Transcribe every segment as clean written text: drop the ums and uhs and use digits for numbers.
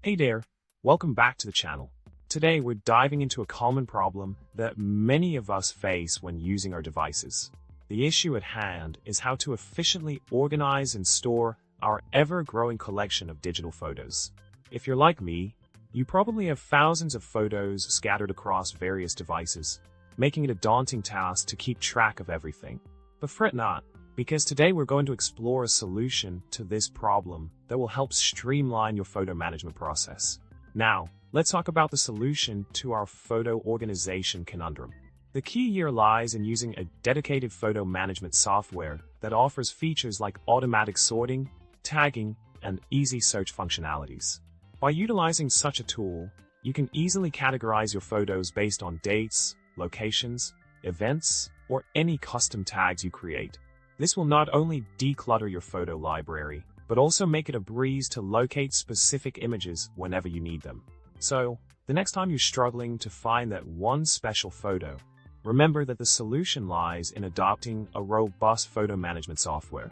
Hey there, welcome back to the channel. Today we're diving into a common problem that many of us face when using our devices. The issue at hand is how to efficiently organize and store our ever-growing collection of digital photos. If you're like me, you probably have thousands of photos scattered across various devices, making it a daunting task to keep track of everything. But fret not, because today we're going to explore a solution to this problem that will help streamline your photo management process. Now, let's talk about the solution to our photo organization conundrum. The key here lies in using a dedicated photo management software that offers features like automatic sorting, tagging, and easy search functionalities. By utilizing such a tool, you can easily categorize your photos based on dates, locations, events, or any custom tags you create. This will not only declutter your photo library, but also make it a breeze to locate specific images whenever you need them. So, the next time you're struggling to find that one special photo, remember that the solution lies in adopting a robust photo management software.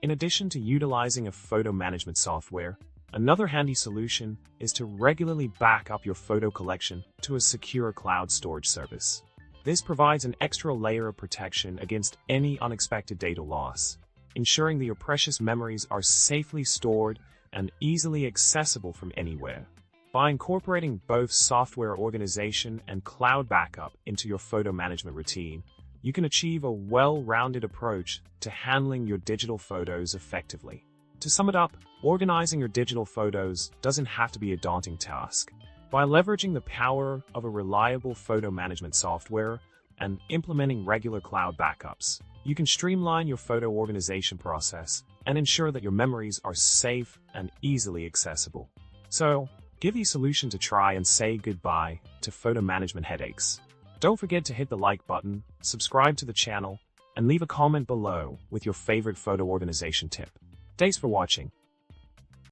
In addition to utilizing a photo management software, another handy solution is to regularly back up your photo collection to a secure cloud storage service. This provides an extra layer of protection against any unexpected data loss, ensuring that your precious memories are safely stored and easily accessible from anywhere. By incorporating both software organization and cloud backup into your photo management routine, you can achieve a well-rounded approach to handling your digital photos effectively. To sum it up, organizing your digital photos doesn't have to be a daunting task. By leveraging the power of a reliable photo management software and implementing regular cloud backups, you can streamline your photo organization process and ensure that your memories are safe and easily accessible. So, give these solutions a try and say goodbye to photo management headaches. Don't forget to hit the like button, subscribe to the channel, and leave a comment below with your favorite photo organization tip. Thanks for watching.